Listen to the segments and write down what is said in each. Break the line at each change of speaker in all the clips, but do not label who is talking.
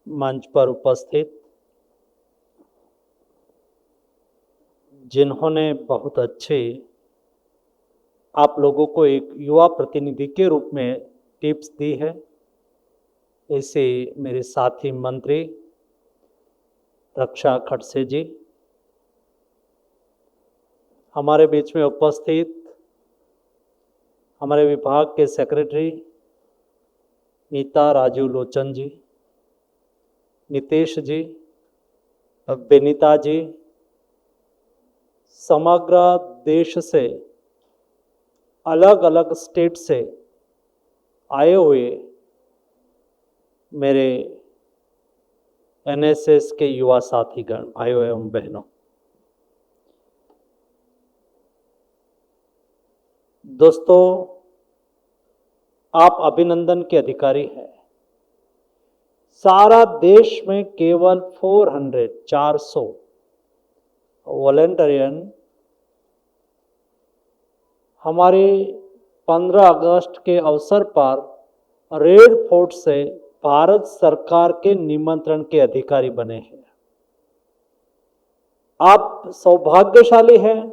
मंच पर उपस्थित जिन्होंने बहुत अच्छे आप लोगों को एक युवा प्रतिनिधि के रूप में टिप्स दी है, ऐसे मेरे साथी मंत्री रक्षा खड़से जी, हमारे बीच में उपस्थित हमारे विभाग के सेक्रेटरी नीता राजू लोचन जी, नितेश जी, बेनीता जी, समग्र देश से अलग अलग स्टेट से आए हुए मेरे एनएसएस के युवा साथीगण, भाइयों एवं बहनों, दोस्तों, आप अभिनंदन के अधिकारी हैं। सारा देश में केवल 400 वॉलंटियन हमारे 15 अगस्त के अवसर पर रेड फोर्ट से भारत सरकार के निमंत्रण के अधिकारी बने हैं। आप सौभाग्यशाली हैं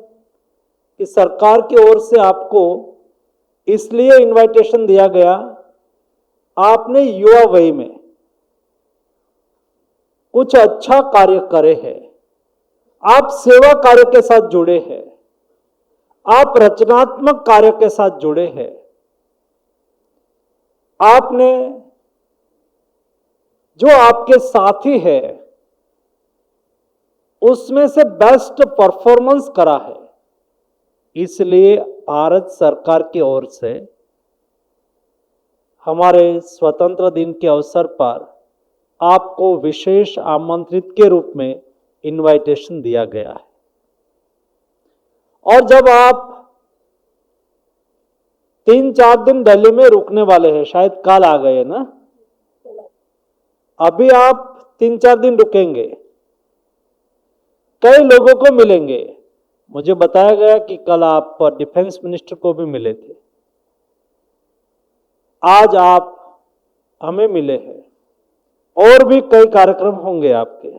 कि सरकार की ओर से आपको इसलिए इनविटेशन दिया गया, आपने युवा वय में कुछ अच्छा कार्य करे हैं, आप सेवा कार्य के साथ जुड़े हैं, आप रचनात्मक कार्य के साथ जुड़े हैं, आपने जो आपके साथी है उसमें से बेस्ट परफॉर्मेंस करा है, इसलिए भारत सरकार की ओर से हमारे स्वतंत्र दिन के अवसर पर आपको विशेष आमंत्रित के रूप में इनविटेशन दिया गया है। और जब आप 3-4 दिन दिल्ली में रुकने वाले हैं, शायद कल आ गए ना, अभी आप 3-4 दिन रुकेंगे, कई लोगों को मिलेंगे। मुझे बताया गया कि कल आप डिफेंस मिनिस्टर को भी मिले थे, आज आप हमें मिले हैं, और भी कई कार्यक्रम होंगे आपके।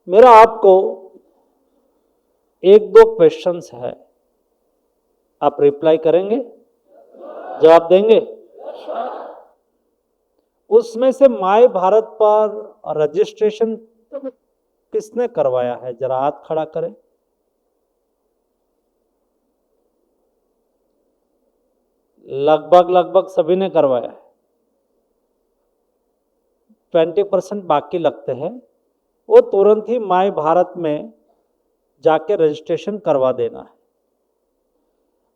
मेरा आपको 1-2 क्वेश्चंस है, आप रिप्लाई करेंगे, जवाब देंगे? उसमें से माय भारत पर रजिस्ट्रेशन किसने करवाया है, जरा हाथ खड़ा करें। लगभग सभी ने करवाया है। 20% बाकी लगते हैं, वो तुरंत ही माय भारत में जाके रजिस्ट्रेशन करवा देना है।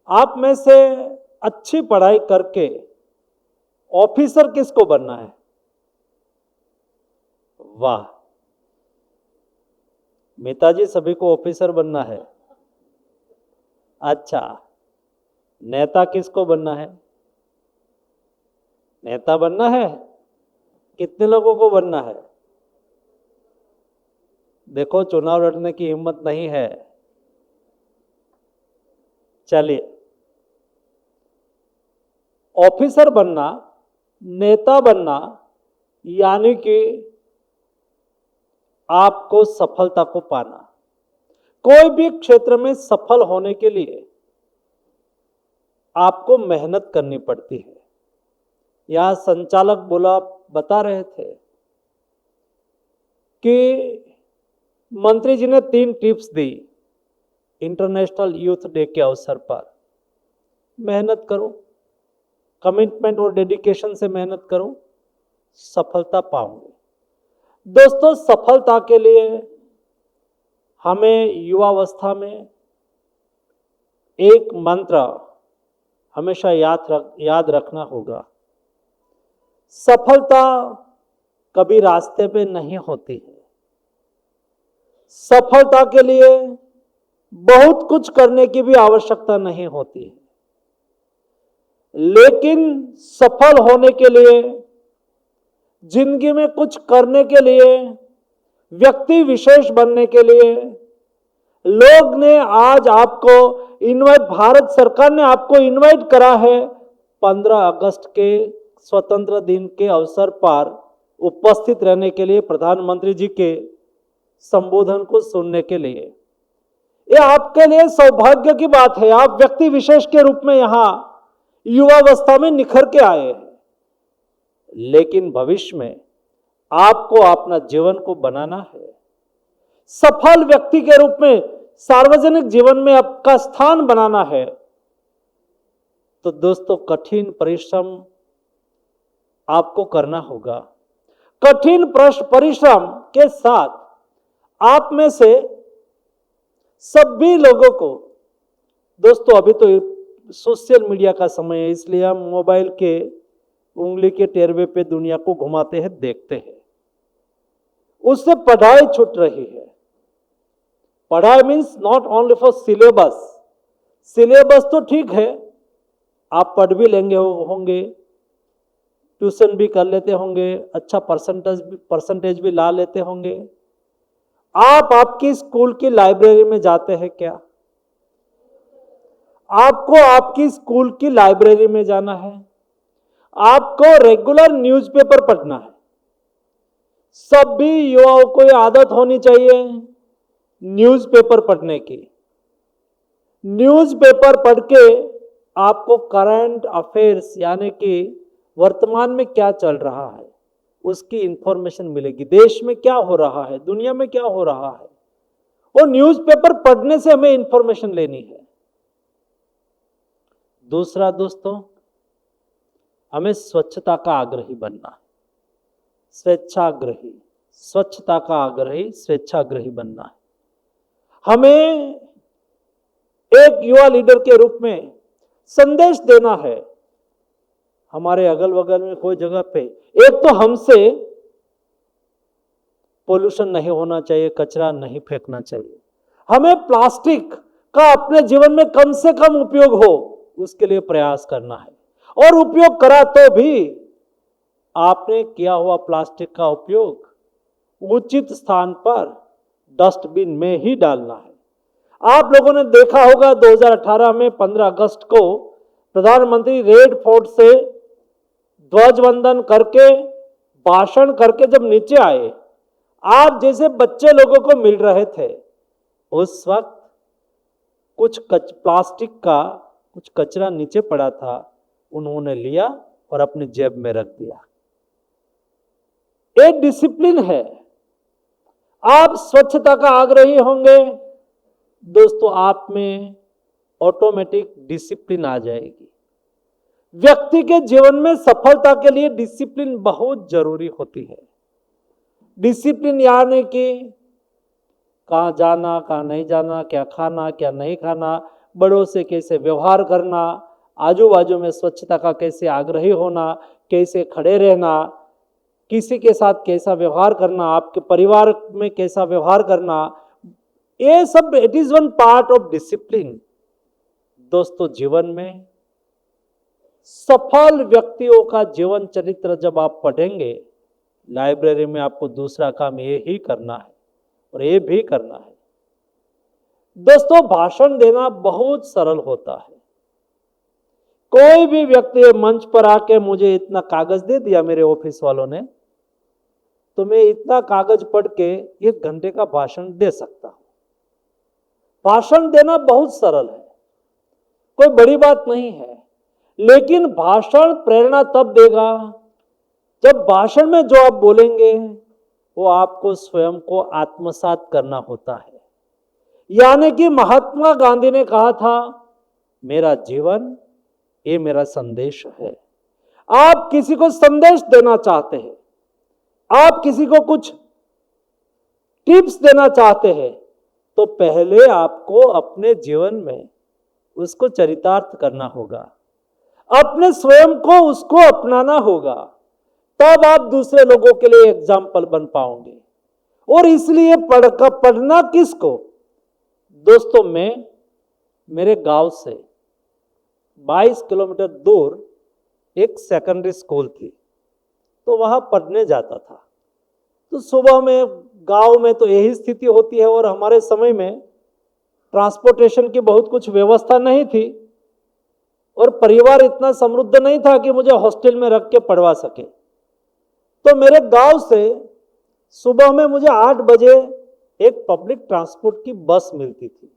आप में से अच्छी पढ़ाई करके ऑफिसर किसको बनना है? वाह, नेताजी सभी को ऑफिसर बनना है। अच्छा, नेता किसको बनना है? नेता बनना है? कितने लोगों को बनना है? देखो, चुनाव लड़ने की हिम्मत नहीं है। चलिए, ऑफिसर बनना, नेता बनना, यानी कि आपको सफलता को पाना। कोई भी क्षेत्र में सफल होने के लिए आपको मेहनत करनी पड़ती है। यहां संचालक बता रहे थे कि मंत्री जी ने 3 टिप्स दी इंटरनेशनल यूथ डे के अवसर पर। मेहनत करो, कमिटमेंट और डेडिकेशन से मेहनत करो, सफलता पाओगे। दोस्तों, सफलता के लिए हमें युवावस्था में एक मंत्र हमेशा याद रखना होगा। सफलता कभी रास्ते पे नहीं होती है। सफलता के लिए बहुत कुछ करने की भी आवश्यकता नहीं होती है, लेकिन सफल होने के लिए, जिंदगी में कुछ करने के लिए, व्यक्ति विशेष बनने के लिए लोग ने आज आपको भारत सरकार ने आपको इनवाइट करा है 15 अगस्त के स्वतंत्र दिन के अवसर पर उपस्थित रहने के लिए, प्रधानमंत्री जी के संबोधन को सुनने के लिए। ये आपके लिए सौभाग्य की बात है। आप व्यक्ति विशेष के रूप में यहां युवावस्था में निखर के आए हैं, लेकिन भविष्य में आपको अपना जीवन को बनाना है। सफल व्यक्ति के रूप में सार्वजनिक जीवन में आपका स्थान बनाना है। तो दोस्तों, कठिन परिश्रम आपको करना होगा। कठिन परिश्रम के साथ आप में से सभी लोगों को, दोस्तों अभी तो सोशल मीडिया का समय है, इसलिए हम मोबाइल के उंगली के टेरवे पे दुनिया को घुमाते हैं, देखते हैं। उससे पढ़ाई छूट रही है। पढ़ाई means not only for syllabus. Syllabus तो ठीक है, आप पढ़ भी लेंगे होंगे, ट्यूशन भी कर लेते होंगे, अच्छा परसेंटेज भी ला लेते होंगे। आप आपकी स्कूल की लाइब्रेरी में जाते हैं क्या? आपको आपकी स्कूल की लाइब्रेरी में जाना है। आपको रेगुलर न्यूज़पेपर पढ़ना है। सभी युवाओं को ये आदत होनी चाहिए न्यूज़पेपर पढ़ने की। न्यूज़पेपर पढ़ के आपको करंट अफेयर्स यानी कि वर्तमान में क्या चल रहा है उसकी इंफॉर्मेशन मिलेगी। देश में क्या हो रहा है, दुनिया में क्या हो रहा है, वो न्यूज़पेपर पढ़ने से हमें इंफॉर्मेशन लेनी है। दूसरा दोस्तों, हमें स्वच्छता का आग्रही बनना है। स्वेच्छाग्रही, स्वच्छता का आग्रही, स्वेच्छाग्रही बनना है। हमें एक युवा लीडर के रूप में संदेश देना है। हमारे अगल बगल में कोई जगह पे एक तो हमसे पोल्यूशन नहीं होना चाहिए, कचरा नहीं फेंकना चाहिए। हमें प्लास्टिक का अपने जीवन में कम से कम उपयोग हो उसके लिए प्रयास करना है। और उपयोग करा तो भी आपने किया हुआ प्लास्टिक का उपयोग उचित स्थान पर डस्टबिन में ही डालना है। आप लोगों ने देखा होगा 2018 में 15 अगस्त को प्रधानमंत्री रेड फोर्ट से ध्वजवंदन करके भाषण करके जब नीचे आए, आप जैसे बच्चे लोगों को मिल रहे थे, उस वक्त कुछ प्लास्टिक का कुछ कचरा नीचे पड़ा था, उन्होंने लिया और अपनी जेब में रख दिया। एक डिसिप्लिन है। आप स्वच्छता का आग्रही होंगे दोस्तों, आप में ऑटोमेटिक डिसिप्लिन आ जाएगी। व्यक्ति के जीवन में सफलता के लिए डिसिप्लिन बहुत जरूरी होती है। डिसिप्लिन यानी कि कहाँ जाना, कहाँ नहीं जाना, क्या खाना, क्या नहीं खाना, बड़ों से कैसे व्यवहार करना, आजू बाजू में स्वच्छता का कैसे आग्रही होना, कैसे खड़े रहना, किसी के साथ कैसा व्यवहार करना, आपके परिवार में कैसा व्यवहार करना, ये सब it is one part of discipline. दोस्तों, जीवन में सफल व्यक्तियों का जीवन चरित्र जब आप पढ़ेंगे, लाइब्रेरी में आपको दूसरा काम ये ही करना है और ये भी करना है। दोस्तों, भाषण देना बहुत सरल होता है। कोई भी व्यक्ति मंच पर आके मुझे इतना कागज दे दिया मेरे ऑफिस वालों ने, तो मैं इतना कागज पढ़ के 1 घंटे का भाषण दे सकता हूं। भाषण देना बहुत सरल है, कोई बड़ी बात नहीं है। लेकिन भाषण प्रेरणा तब देगा जब भाषण में जो आप बोलेंगे वो आपको स्वयं को आत्मसात करना होता है। यानी कि महात्मा गांधी ने कहा था, मेरा जीवन ये मेरा संदेश है। आप किसी को संदेश देना चाहते हैं, आप किसी को कुछ टिप्स देना चाहते हैं, तो पहले आपको अपने जीवन में उसको चरितार्थ करना होगा, अपने स्वयं को उसको अपनाना होगा, तब आप दूसरे लोगों के लिए एग्जाम्पल बन पाओगे। और इसलिए पढ़ना किसको? दोस्तों, मैं मेरे गांव से 22 किलोमीटर दूर एक सेकेंडरी स्कूल थी, तो वहां पढ़ने जाता था। तो सुबह में गांव में तो यही स्थिति होती है, और हमारे समय में ट्रांसपोर्टेशन की बहुत कुछ व्यवस्था नहीं थी, और परिवार इतना समृद्ध नहीं था कि मुझे हॉस्टल में रख के पढ़वा सके। तो मेरे गांव से सुबह में मुझे 8 बजे एक पब्लिक ट्रांसपोर्ट की बस मिलती थी।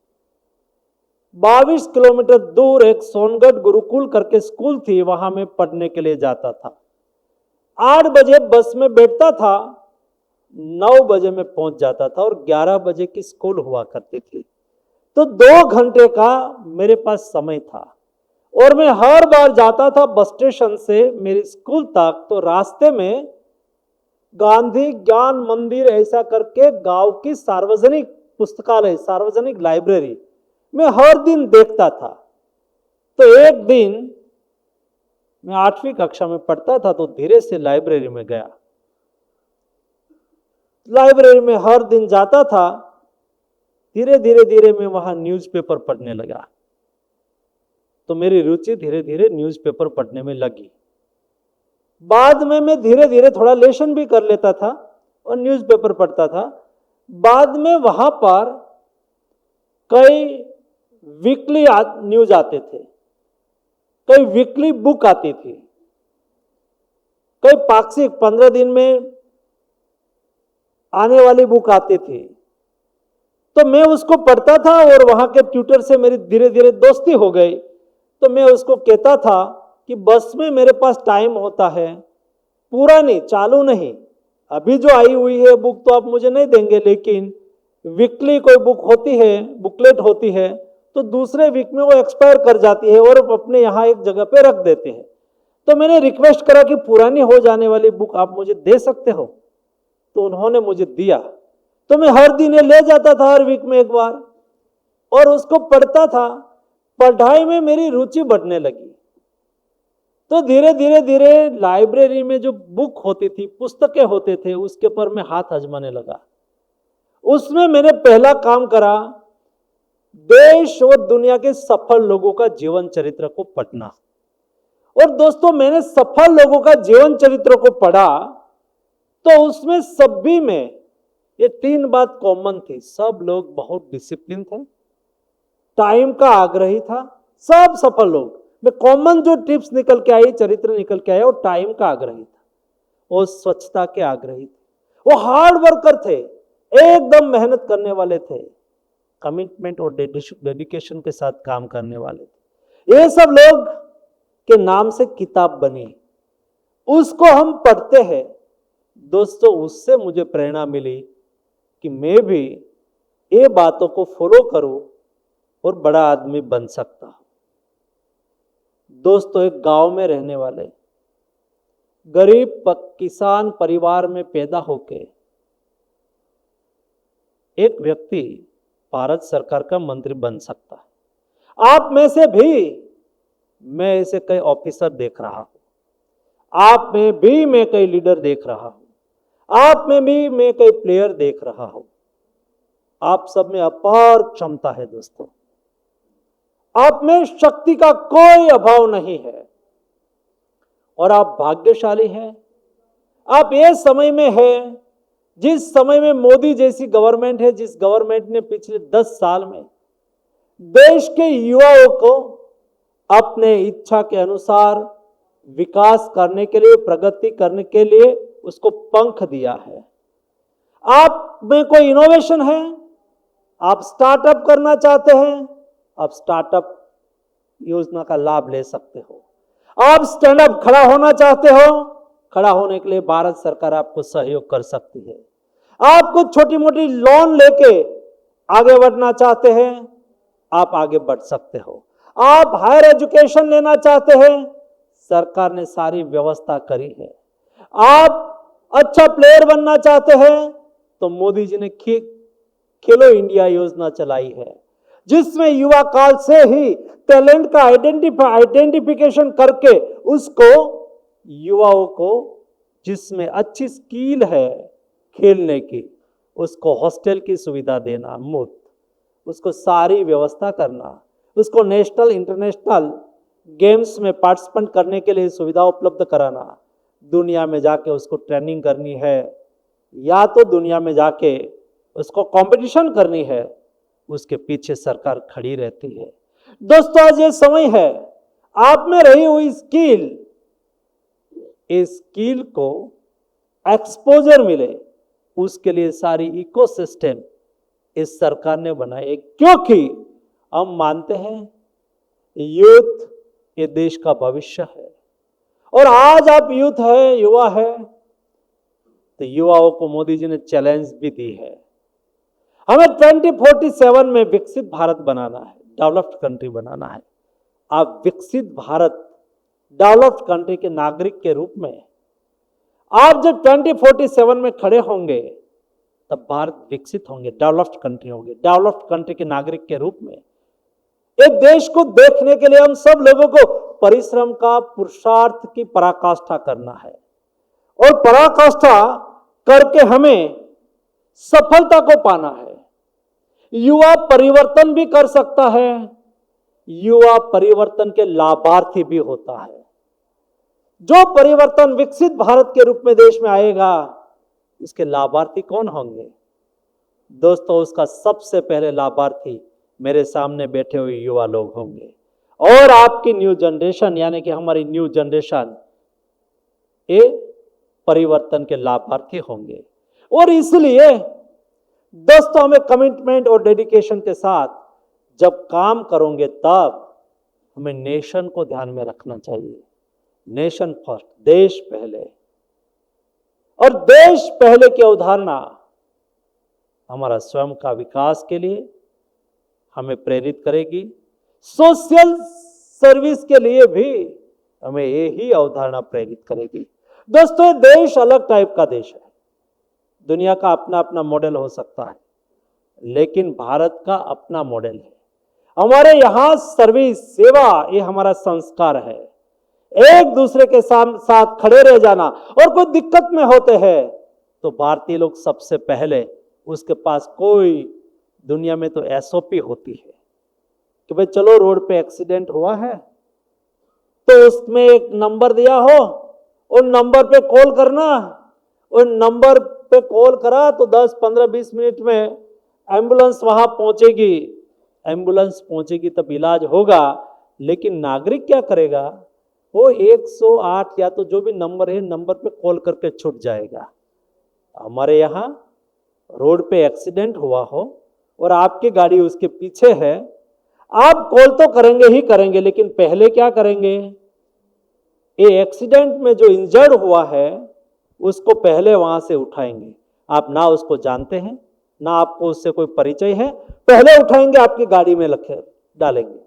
22 किलोमीटर दूर एक सोनगढ़ गुरुकुल करके स्कूल थी, वहां मैं पढ़ने के लिए जाता था। 8 बजे बस में बैठता था, 9 बजे में पहुंच जाता था और 11 बजे की स्कूल हुआ करती थी। तो 2 घंटे का मेरे पास समय था और मैं हर बार जाता था बस स्टेशन से मेरी स्कूल तक, तो रास्ते में गांधी ज्ञान मंदिर ऐसा करके गांव की सार्वजनिक पुस्तकालय, सार्वजनिक लाइब्रेरी मैं हर दिन देखता था। तो एक दिन मैं 8वीं कक्षा में पढ़ता था, तो धीरे से लाइब्रेरी में गया। लाइब्रेरी में हर दिन जाता था। धीरे धीरे मैं वहां न्यूज़पेपर पढ़ने लगा। तो मेरी रुचि धीरे धीरे न्यूज़पेपर पढ़ने में लगी। बाद में मैं धीरे धीरे थोड़ा लेसन भी कर लेता था और न्यूज़पेपर पढ़ता था। बाद में वहां पर कई वीकली न्यूज आते थे, कई वीकली बुक आती थी, कई पाक्षिक 15 दिन में आने वाली बुक आती थी। तो मैं उसको पढ़ता था और वहां के ट्यूटर से मेरी धीरे धीरे दोस्ती हो गई। तो मैं उसको कहता था कि बस में मेरे पास टाइम होता है, पूरा नहीं, चालू नहीं, अभी जो आई हुई है बुक तो आप मुझे नहीं देंगे, लेकिन वीकली कोई बुक होती है, बुकलेट होती है, तो दूसरे वीक में वो एक्सपायर कर जाती है और अपने यहाँ एक जगह पे रख देते हैं। तो मैंने रिक्वेस्ट करा कि पुरानी हो जाने वाली बुक आप मुझे दे सकते हो, तो उन्होंने मुझे दिया। तो मैं हर दिन ले जाता था, हर वीक में एक बार, और उसको पढ़ता था। पढ़ाई में मेरी रुचि बढ़ने लगी। तो धीरे धीरे लाइब्रेरी में जो बुक होती थी, पुस्तकें होते थे, उसके ऊपर मैं हाथ आजमाने लगा। उसमें मैंने पहला काम करा, देश और दुनिया के सफल लोगों का जीवन चरित्र को पढ़ना। और दोस्तों, मैंने सफल लोगों का जीवन चरित्र को पढ़ा तो उसमें सभी में ये 3 बात कॉमन थी। सब लोग बहुत डिसिप्लिन थे, टाइम का आग्रही था, सब सफल लोग में कॉमन जो टिप्स निकल के आई, चरित्र निकल के आया, वो टाइम का आग्रही था, वो स्वच्छता के आग्रही थे, वो हार्ड वर्कर थे, एकदम मेहनत करने वाले थे, कमिटमेंट और डेडिकेशन के साथ काम करने वाले थे। ये सब लोग के नाम से किताब बनी, उसको हम पढ़ते हैं। दोस्तों, उससे मुझे प्रेरणा मिली कि मैं भी ये बातों को फॉलो करूं और बड़ा आदमी बन सकता हूं। दोस्तों, एक गांव में रहने वाले गरीब किसान परिवार में पैदा होके एक व्यक्ति भारत सरकार का मंत्री बन सकता है। आप में से भी मैं ऐसे कई ऑफिसर देख रहा हूं, आप में भी मैं कई लीडर देख रहा हूं, आप में भी मैं कई प्लेयर देख रहा हूं। आप सब में अपार क्षमता है दोस्तों, आप में शक्ति का कोई अभाव नहीं है और आप भाग्यशाली हैं। आप ये समय में हैं जिस समय में मोदी जैसी गवर्नमेंट है, जिस गवर्नमेंट ने पिछले 10 साल में देश के युवाओं को अपने इच्छा के अनुसार विकास करने के लिए, प्रगति करने के लिए उसको पंख दिया है। आप में कोई इनोवेशन है, आप स्टार्टअप करना चाहते हैं, आप स्टार्टअप योजना का लाभ ले सकते हो। आप स्टैंड अप खड़ा होना चाहते हो, खड़ा होने के लिए भारत सरकार आपको सहयोग कर सकती है। आप कुछ छोटी मोटी लोन लेके आगे बढ़ना चाहते हैं, आप आगे बढ़ सकते हो। आप हायर एजुकेशन लेना चाहते हैं, सरकार ने सारी व्यवस्था करी है। आप अच्छा प्लेयर बनना चाहते हैं तो मोदी जी ने खेलो इंडिया योजना चलाई है, जिसमें युवा काल से ही टैलेंट का आइडेंटिफिकेशन करके उसको युवाओं को जिसमें अच्छी स्किल है खेलने की, उसको हॉस्टल की सुविधा देना मुफ्त, उसको सारी व्यवस्था करना, उसको नेशनल इंटरनेशनल गेम्स में पार्टिसिपेट करने के लिए सुविधा उपलब्ध कराना, दुनिया में जाके उसको ट्रेनिंग करनी है या तो दुनिया में जाके उसको कंपटीशन करनी है, उसके पीछे सरकार खड़ी रहती है। दोस्तों, आज ये समय है, आप में रही हुई स्किल, इस स्किल को एक्सपोजर मिले, उसके लिए सारी इकोसिस्टम इस सरकार ने बनाई है, क्योंकि हम मानते हैं यूथ ये देश का भविष्य है। और आज आप यूथ है, युवा है, तो युवाओं को मोदी जी ने चैलेंज भी दी है। हमें 2047 में विकसित भारत बनाना है, डेवलप्ड कंट्री बनाना है। आप विकसित भारत, डेवलप्ड कंट्री के नागरिक के रूप में आप जब 2047 में खड़े होंगे, तब भारत विकसित होंगे, डेवलप्ड कंट्री होंगे। डेवलप्ड कंट्री के नागरिक के रूप में एक देश को देखने के लिए हम सब लोगों को परिश्रम का, पुरुषार्थ की पराकाष्ठा करना है, और पराकाष्ठा करके हमें सफलता को पाना है। युवा परिवर्तन भी कर सकता है, युवा परिवर्तन के लाभार्थी भी होता है। जो परिवर्तन विकसित भारत के रूप में देश में आएगा, इसके लाभार्थी कौन होंगे? दोस्तों, उसका सबसे पहले लाभार्थी मेरे सामने बैठे हुए युवा लोग होंगे, और आपकी न्यू जनरेशन, यानी कि हमारी न्यू जनरेशन, ये परिवर्तन के लाभार्थी होंगे। और इसलिए दोस्तों, हमें कमिटमेंट और डेडिकेशन के साथ जब काम करोगे, तब हमें नेशन को ध्यान में रखना चाहिए। नेशन फर्स्ट, देश पहले। और देश पहले की अवधारणा हमारा स्वयं का विकास के लिए हमें प्रेरित करेगी। सोशल सर्विस के लिए भी हमें यही अवधारणा प्रेरित करेगी। दोस्तों, देश अलग टाइप का देश है। दुनिया का अपना अपना मॉडल हो सकता है, लेकिन भारत का अपना मॉडल है। हमारे यहां सर्विस, सेवा, ये हमारा संस्कार है। एक दूसरे के साथ खड़े रह जाना, और कोई दिक्कत में होते हैं तो भारतीय लोग सबसे पहले, उसके पास कोई, दुनिया में तो एसओपी होती है कि भाई चलो रोड पे एक्सीडेंट हुआ है, तो उसमें एक नंबर दिया हो, उन नंबर पे कॉल करना। उन नंबर पे कॉल करा तो 10, 15, 20 मिनट में एम्बुलेंस वहां पहुंचेगी। एम्बुलेंस पहुंचेगी तब इलाज होगा। लेकिन नागरिक क्या करेगा? वो 108 या तो जो भी नंबर है, नंबर पे कॉल करके छूट जाएगा। हमारे यहाँ रोड पे एक्सीडेंट हुआ हो और आपकी गाड़ी उसके पीछे है, आप कॉल तो करेंगे ही करेंगे, लेकिन पहले क्या करेंगे? ये एक्सीडेंट में जो इंजर्ड हुआ है, उसको पहले वहां से उठाएंगे। आप ना उसको जानते हैं, ना आपको उससे कोई परिचय है, पहले उठाएंगे, आपकी गाड़ी में रखे डालेंगे,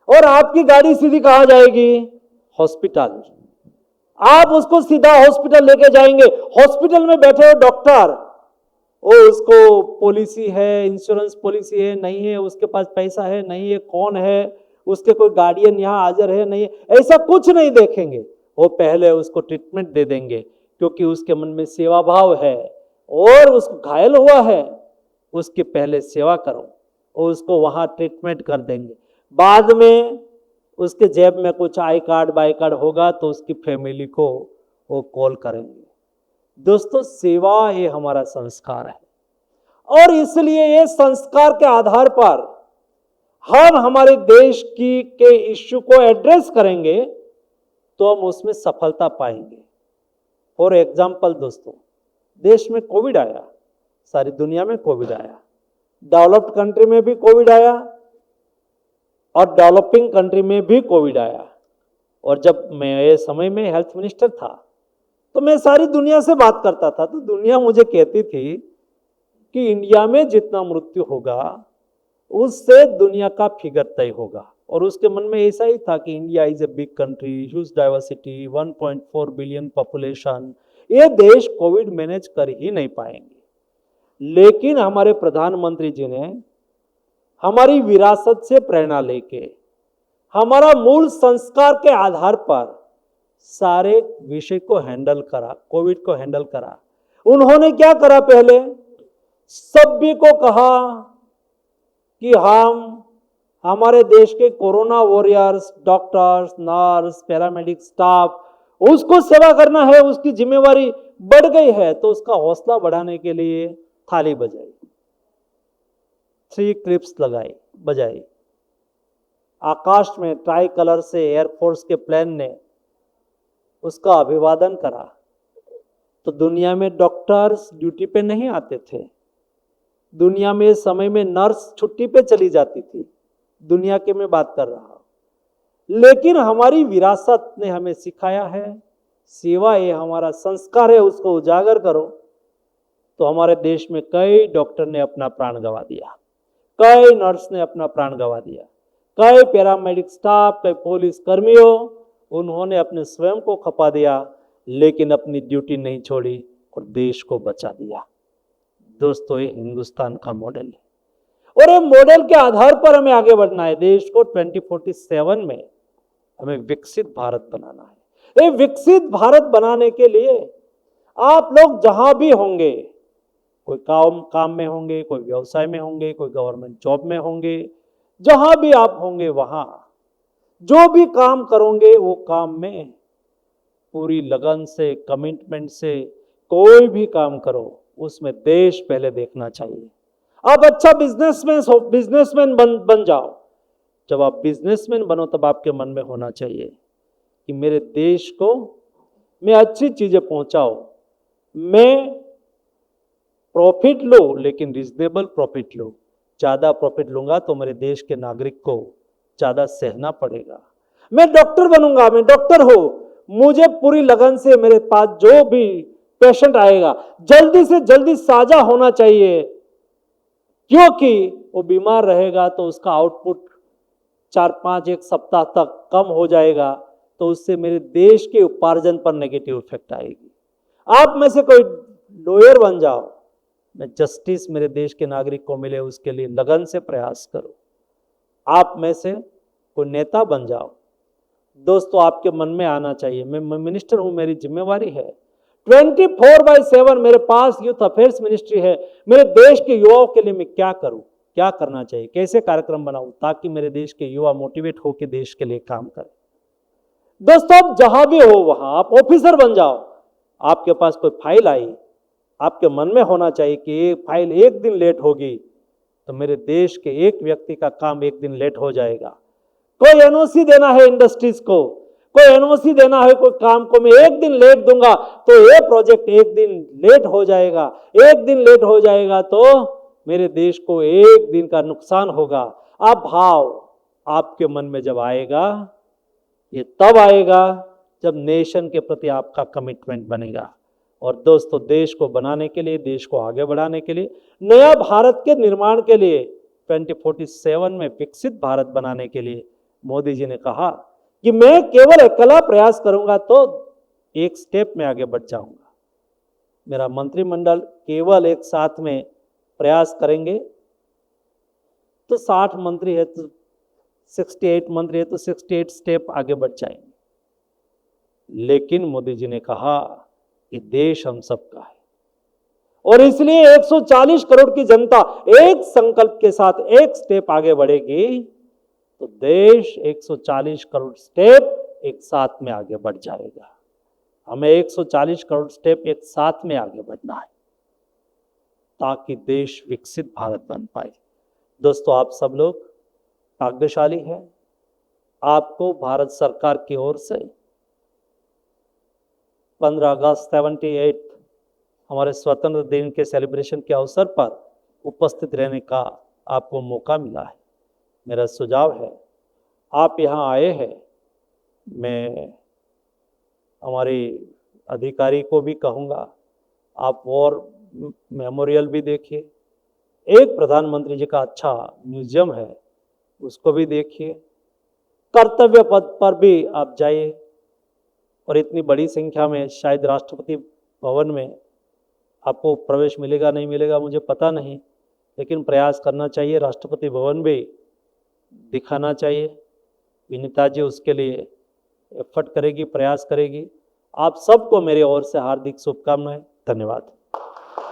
और आपकी गाड़ी सीधी कहां जाएगी? हॉस्पिटल। आप उसको सीधा हॉस्पिटल लेके जाएंगे। हॉस्पिटल में बैठे हुए डॉक्टर, वो उसको पॉलिसी है, इंश्योरेंस पॉलिसी है, नहीं है, उसके पास पैसा है, नहीं है, कौन है, उसके कोई गार्डियन यहाँ हाजिर है, नहीं है, ऐसा कुछ नहीं देखेंगे। वो पहले उसको ट्रीटमेंट दे देंगे, क्योंकि उसके मन में सेवा भाव है, और उसको घायल हुआ है, उसकी पहले सेवा करो, और उसको वहां ट्रीटमेंट कर देंगे। बाद में उसके जेब में कुछ आई कार्ड बाई कार्ड होगा तो उसकी फैमिली को वो कॉल करेंगे। दोस्तों, सेवा ये हमारा संस्कार है, और इसलिए ये संस्कार के आधार पर हम हमारे देश के इश्यू को एड्रेस करेंगे तो हम उसमें सफलता पाएंगे। फॉर एग्जाम्पल दोस्तों, देश में कोविड आया, सारी दुनिया में कोविड आया, डेवलप्ड कंट्री में भी कोविड आया, और डेवलपिंग कंट्री में भी कोविड आया। और जब मैं ये समय में हेल्थ मिनिस्टर था, तो मैं सारी दुनिया से बात करता था, तो दुनिया मुझे कहती थी कि इंडिया में जितना मृत्यु होगा, उससे दुनिया का फिगर तय होगा। और उसके मन में ऐसा ही था कि India is a big country, huge diversity, 1.4 billion population, ये देश कोविड मैनेज कर ही नहीं पाएंगे। लेकिन हमारे प्रधानमंत्री जी ने हमारी विरासत से प्रेरणा लेके, हमारा मूल संस्कार के आधार पर सारे विषय को हैंडल करा, कोविड को हैंडल करा। उन्होंने क्या करा? पहले सभी को कहा कि हम हमारे देश के corona warriors, doctors, nurse, paramedic staff, उसको सेवा करना है, उसकी जिम्मेवारी बढ़ गई है, तो उसका हौसला बढ़ाने के लिए थाली बजाई, 3 क्लिप्स लगाई, बजाई। आकाश में ट्राई कलर से एयरफोर्स के प्लेन ने उसका अभिवादन करा, तो दुनिया में डॉक्टर्स ड्यूटी पे नहीं आते थे, दुनिया में इस समय में नर्स छुट्टी पे चली जाती थी, दुनिया के मैं बात कर रहा हूं। लेकिन हमारी विरासत ने हमें सिखाया है, सेवा ये हमारा संस्कार है, उसको उजागर करो। तो हमारे देश में कई डॉक्टर ने अपना प्राण गंवा दिया, कई नर्स ने अपना प्राण गंवा दिया, कई पैरामेडिक स्टाफ, कई पुलिस कर्मियों, उन्होंने अपने स्वयं को खपा दिया, लेकिन अपनी ड्यूटी नहीं छोड़ी और देश को बचा दिया। दोस्तों, ये हिंदुस्तान का मॉडल है और ये मॉडल के आधार पर हमें आगे बढ़ना है। देश को 2047 में हमें विकसित भारत बनाना है। ये विकसित भारत बनाने के लिए आप लोग जहां भी होंगे, कोई काम में होंगे, कोई व्यवसाय में होंगे, कोई गवर्नमेंट जॉब में होंगे, जहां भी आप होंगे वहां जो भी काम करोगे वो काम में पूरी लगन से, कमिटमेंट से कोई भी काम करो, उसमें देश पहले देखना चाहिए। आप अच्छा बिजनेसमैन बन जाओ। जब आप बिजनेसमैन बनो तब आपके मन में होना चाहिए कि मेरे देश को मैं अच्छी चीजें पहुंचाऊं, मैं प्रॉफिट लो लेकिन रिजनेबल प्रॉफिट लो। ज्यादा प्रॉफिट लूंगा तो मेरे देश के नागरिक को ज्यादा सहना पड़ेगा। मैं डॉक्टर बनूंगा, मैं डॉक्टर हो, मुझे पूरी लगन से मेरे पास जो भी पेशेंट आएगा जल्दी से जल्दी साजा होना चाहिए, क्योंकि वो बीमार रहेगा तो उसका आउटपुट 4-5 एक सप्ताह तक कम हो जाएगा, तो उससे मेरे देश के उपार्जन पर नेगेटिव इफेक्ट आएगी। आप में से कोई लॉयर बन जाओ, मैं जस्टिस मेरे देश के नागरिक को मिले उसके लिए लगन से प्रयास करो। आप में से कोई नेता बन जाओ। दोस्तों, आपके मन में आना चाहिए मैं मिनिस्टर हूं, मेरी जिम्मेवारी है 24/7 मेरे पास यूथ अफेयर्स मिनिस्ट्री है, मेरे देश के युवाओं के लिए मैं क्या करूं, क्या करना चाहिए, कैसे कार्यक्रम बनाऊं ताकि मेरे देश के युवा मोटिवेट होकर देश के लिए काम करें। दोस्तों, आप जहां भी हो वहां आप ऑफिसर बन जाओ। आपके पास कोई फाइल आई, आपके मन में होना चाहिए कि ये फाइल एक दिन लेट होगी तो मेरे देश के एक व्यक्ति का काम एक दिन लेट हो जाएगा। कोई एनओसी देना है इंडस्ट्रीज को, कोई एनओसी देना है कोई काम को, मैं एक दिन लेट दूंगा तो ये प्रोजेक्ट एक दिन लेट हो जाएगा, एक दिन लेट हो जाएगा तो मेरे देश को एक दिन का नुकसान होगा। अब भाव आपके मन में जब आएगा, ये तब आएगा जब नेशन के प्रति आपका कमिटमेंट बनेगा। और दोस्तों, देश को बनाने के लिए, देश को आगे बढ़ाने के लिए, नया भारत के निर्माण के लिए, 2047 में विकसित भारत बनाने के लिए मोदी जी ने कहा कि मैं केवल अकेला प्रयास करूंगा तो एक स्टेप में आगे बढ़ जाऊंगा। मेरा मंत्रिमंडल केवल एक साथ में प्रयास करेंगे तो 60 मंत्री है तो 68 मंत्री है तो 68 स्टेप आगे बढ़ जाएंगे। लेकिन मोदी जी ने कहा कि देश हम सबका है और इसलिए 140 करोड़ की जनता एक संकल्प के साथ एक स्टेप आगे बढ़ेगी तो देश 140 करोड़ स्टेप एक साथ में आगे बढ़ जाएगा। हमें 140 करोड़ स्टेप एक साथ में आगे बढ़ना है ताकि देश विकसित भारत बन पाए। दोस्तों, आप सब लोग भाग्यशाली हैं। आपको भारत सरकार की ओर से 15 अगस्त 78 हमारे स्वतंत्र दिन के सेलिब्रेशन के अवसर पर उपस्थित रहने का आपको मौका मिला है। मेरा सुझाव है, आप यहाँ आए हैं, मैं हमारे अधिकारी को भी कहूँगा आप और मेमोरियल भी देखिए। एक प्रधानमंत्री जी का अच्छा म्यूजियम है, उसको भी देखिए। कर्तव्य पथ पर भी आप जाइए और इतनी बड़ी संख्या में शायद राष्ट्रपति भवन में आपको प्रवेश मिलेगा नहीं मिलेगा मुझे पता नहीं, लेकिन प्रयास करना चाहिए। राष्ट्रपति भवन भी दिखाना चाहिए। विनीता जी उसके लिए एफर्ट करेगी, प्रयास करेगी। आप सबको मेरे ओर से हार्दिक शुभकामनाएं। धन्यवाद।